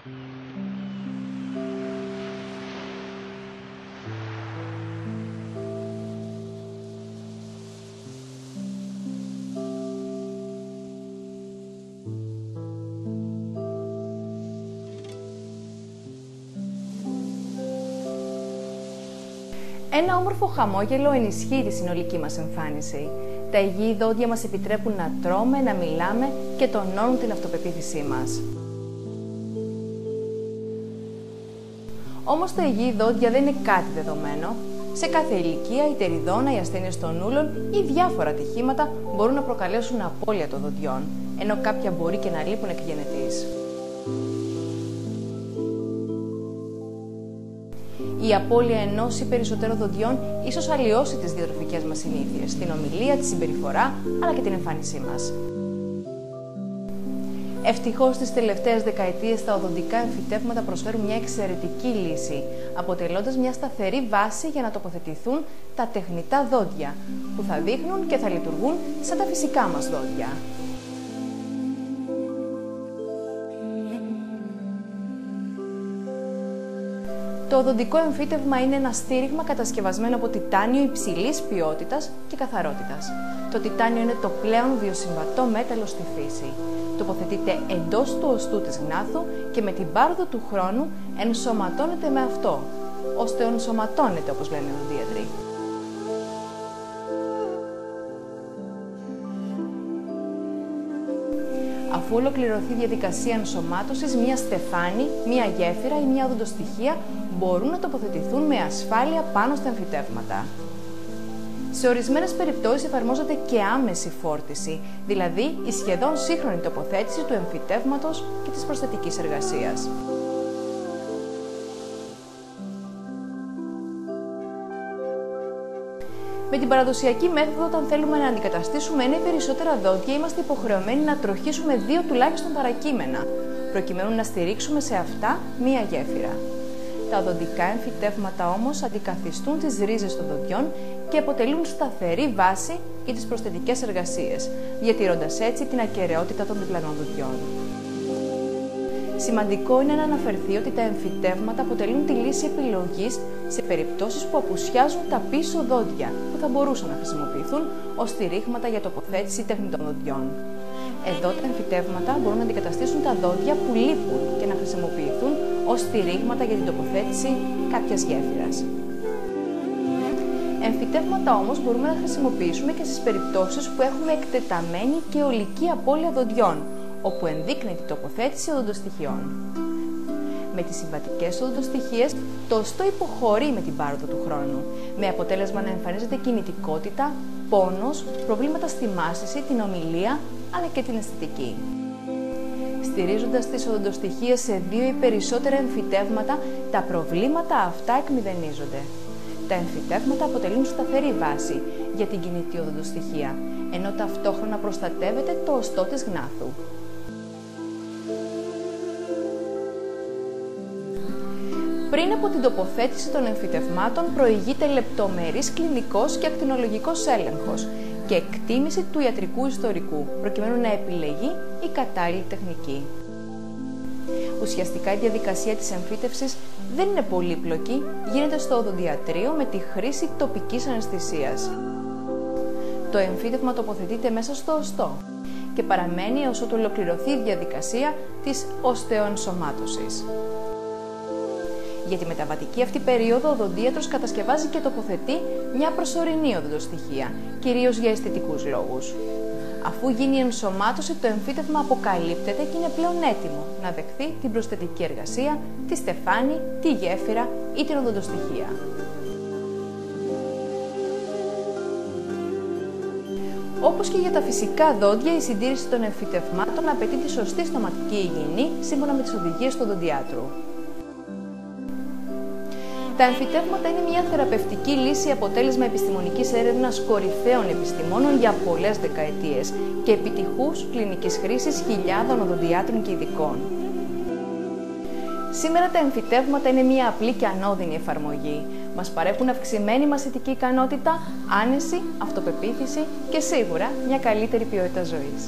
Ένα όμορφο χαμόγελο ενισχύει τη συνολική μας εμφάνιση. Τα υγιή δόντια μας επιτρέπουν να τρώμε, να μιλάμε και τονώνουν την αυτοπεποίθησή μας. Όμως τα υγιή δόντια δεν είναι κάτι δεδομένο. Σε κάθε ηλικία, η τεριδόνα, οι ασθένειες των ούλων ή διάφορα ατυχήματα μπορούν να προκαλέσουν απώλεια των δοντιών, ενώ κάποια μπορεί και να λείπουν εκ γενετής. Η απώλεια ενός ή περισσότερων δοντιών ίσως αλλοιώσει τις διατροφικές μας συνήθειες, την ομιλία, τη συμπεριφορά, αλλά και την εμφάνισή μας. Ευτυχώς, στις τελευταίες δεκαετίες τα οδοντικά εμφυτεύματα προσφέρουν μια εξαιρετική λύση, αποτελώντας μια σταθερή βάση για να τοποθετηθούν τα τεχνητά δόντια, που θα δείχνουν και θα λειτουργούν σαν τα φυσικά μας δόντια. Το οδοντικό εμφύτευμα είναι ένα στήριγμα κατασκευασμένο από τιτάνιο υψηλής ποιότητας και καθαρότητας. Το τιτάνιο είναι το πλέον βιοσυμβατό μέταλλο στη φύση. Τοποθετείται εντός του οστού της γνάθου και με την πάροδο του χρόνου ενσωματώνεται με αυτό, ώστε ενσωματώνεται, όπως λένε οι οδοντίατροι. Αφού ολοκληρωθεί η διαδικασία ενσωμάτωσης, μία στεφάνη, μία γέφυρα ή μία οδοντοστοιχεία μπορούν να τοποθετηθούν με ασφάλεια πάνω στα εμφυτεύματα. Σε ορισμένες περιπτώσεις εφαρμόζεται και άμεση φόρτιση, δηλαδή η σχεδόν σύγχρονη τοποθέτηση του εμφυτεύματος και της προσθετικής εργασίας. Με την παραδοσιακή μέθοδο, όταν θέλουμε να αντικαταστήσουμε ένα ή περισσότερα δόντια, είμαστε υποχρεωμένοι να τροχίσουμε 2 τουλάχιστον παρακείμενα, προκειμένου να στηρίξουμε σε αυτά μία γέφυρα. Τα οδοντικά εμφυτεύματα όμως αντικαθιστούν τις ρίζες των δοντιών και αποτελούν σταθερή βάση για τις προσθετικές εργασίες, διατηρώντας έτσι την ακεραιότητα των διπλανών δοντιών. Σημαντικό είναι να αναφερθεί ότι τα εμφυτεύματα αποτελούν τη λύση επιλογής σε περιπτώσεις που απουσιάζουν τα πίσω δόντια, που θα μπορούσαν να χρησιμοποιηθούν ως στηρίγματα για τοποθέτηση τεχνητών δοντιών. Εδώ τα εμφυτεύματα μπορούν να αντικαταστήσουν τα δόντια που λείπουν και να χρησιμοποιηθούν ως στηρίγματα για την τοποθέτηση κάποιας γέφυρας. Εμφυτεύματα όμως μπορούμε να χρησιμοποιήσουμε και στις περιπτώσεις που έχουμε εκτεταμένη και ολική απώλεια δοντιών, όπου ενδείκνυται η τοποθέτηση οδοντοστοιχειών. Με τις συμβατικές οδοντοστοιχείες, το οστό υποχωρεί με την πάροδο του χρόνου, με αποτέλεσμα να εμφανίζεται κινητικότητα, πόνος, προβλήματα στη μάσηση, την ομιλία, αλλά και την αισθητική. Στηρίζοντας τις οδοντοστοιχείες σε 2 ή περισσότερα εμφυτεύματα, τα προβλήματα αυτά εκμηδενίζονται. Τα εμφυτεύματα αποτελούν σταθερή βάση για την κινητή οδοντοστοιχεία, ενώ ταυτόχρονα προστατεύεται το οστό της γνάθου. Πριν από την τοποθέτηση των εμφυτευμάτων προηγείται λεπτομερής κλινικός και ακτινολογικός έλεγχος και εκτίμηση του ιατρικού ιστορικού, προκειμένου να επιλεγεί η κατάλληλη τεχνική. Ουσιαστικά η διαδικασία της εμφύτευσης δεν είναι πολύπλοκη, γίνεται στο οδοντιατρείο με τη χρήση τοπικής αναισθησίας. Το εμφύτευμα τοποθετείται μέσα στο οστό και παραμένει έως ότου ολοκληρωθεί η διαδικασία της οστεοενσωμάτωσης. Για τη μεταβατική αυτή περίοδο, ο οδοντίατρος κατασκευάζει και τοποθετεί μια προσωρινή οδοντοστοιχεία, κυρίως για αισθητικούς λόγους. Αφού γίνει η ενσωμάτωση, το εμφύτευμα αποκαλύπτεται και είναι πλέον έτοιμο να δεχθεί την προσθετική εργασία, τη στεφάνη, τη γέφυρα ή την οδοντοστοιχεία. Όπως και για τα φυσικά δόντια, η συντήρηση των εμφυτευμάτων απαιτεί τη σωστή στοματική υγιεινή σύμφωνα με τις οδηγίες του οδοντιάτρου. Τα εμφυτεύματα είναι μια θεραπευτική λύση, αποτέλεσμα επιστημονικής έρευνας κορυφαίων επιστημόνων για πολλές δεκαετίες και επιτυχούς κλινικής χρήσης χιλιάδων οδοντιάτρων και ειδικών. Σήμερα τα εμφυτεύματα είναι μια απλή και ανώδυνη εφαρμογή. Μας παρέχουν αυξημένη μαθητική ικανότητα, άνεση, αυτοπεποίθηση και σίγουρα μια καλύτερη ποιότητα ζωής.